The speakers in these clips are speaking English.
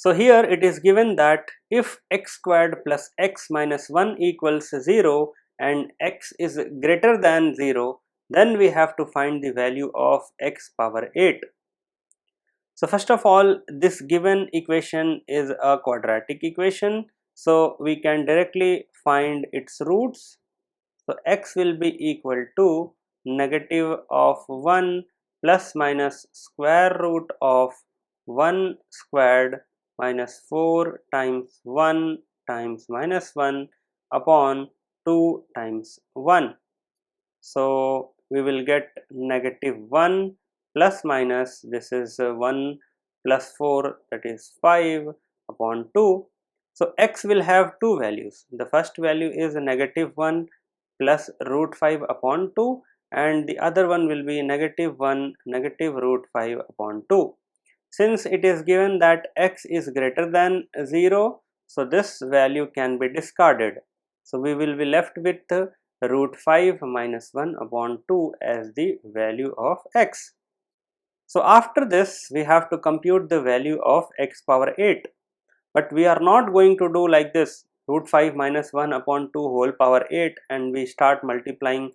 So here it is given that if x squared plus x minus 1 equals 0 and x is greater than 0, then we have to find the value of x power 8. So first of all, this given equation is a quadratic equation, so we can directly find its roots. So x will be equal to negative of 1 plus minus square root of 1 squared minus 4 times 1 times minus 1 upon 2 times 1. So we will get negative 1 plus minus, this is 1 plus 4, that is 5 upon 2. So x will have two values. The first value is negative 1 plus root 5 upon 2, and the other one will be negative 1 negative root 5 upon 2. Since it is given that x is greater than 0, so this value can be discarded. So we will be left with root 5 minus 1 upon 2 as the value of x. So after this we have to compute the value of x power 8, but we are not going to do like this, root 5 minus 1 upon 2 whole power 8, and we start multiplying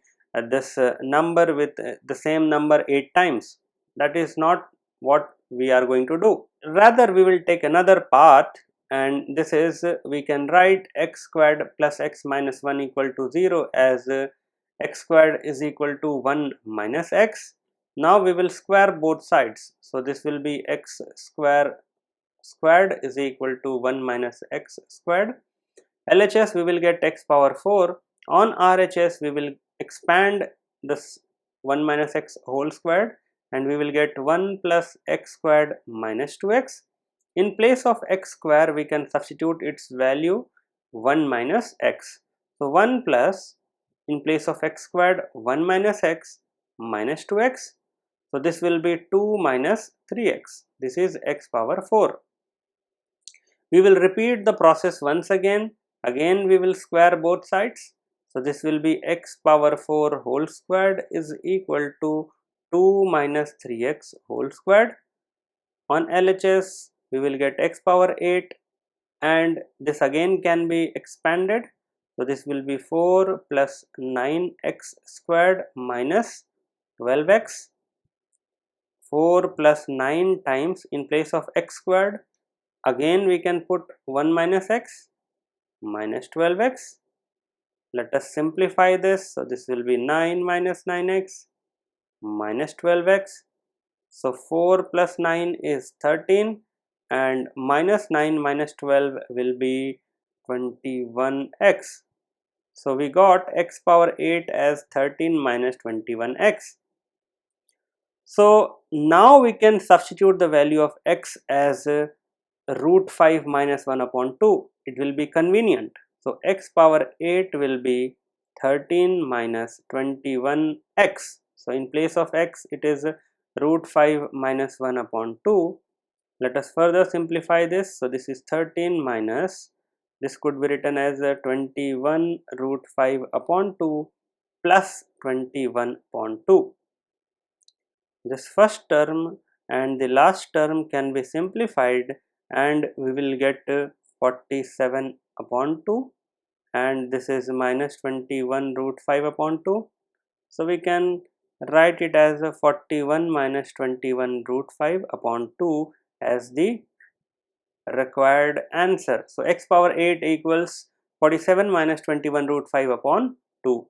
this number with the same number 8 times. That is not what we are going to do. Rather we will take another path, and this is we can write x squared plus x minus 1 equal to 0 as x squared is equal to 1 minus x. Now we will square both sides, so this will be x squared is equal to 1 minus x squared. LHS we will get x power 4. On RHS we will expand this 1 minus x whole squared, and we will get 1 plus x squared minus 2x. In place of x square we can substitute its value 1 minus x. So 1 plus, in place of x squared, 1 minus x minus 2x. So this will be 2 minus 3x. This is x power 4. We will repeat the process once again. Again we will square both sides. So this will be x power 4 whole squared is equal to 2 minus 3x whole squared. On LHS we will get x power 8, and this again can be expanded. So this will be 4 plus 9x squared minus 12x. 4 plus 9 times, in place of x squared, again we can put 1 minus x minus 12x. Let us simplify this. So this will be 9 minus 9x minus 12x. So 4 plus 9 is 13, and minus 9 minus 12 will be 21x. So we got x power 8 as 13 minus 21x. So now we can substitute the value of x as root 5 minus 1 upon 2. It will be convenient. So x power 8 will be 13 minus 21x. So in place of x it is root 5 minus 1 upon 2. Let us further simplify this. So this is 13 minus, this could be written as 21 root 5 upon 2 plus 21 upon 2. This first term and the last term can be simplified, and we will get 47 upon 2, and this is minus 21 root 5 upon 2. So we can write it as 41 minus 21 root 5 upon 2 as the required answer. So x power 8 equals 47 minus 21 root 5 upon 2.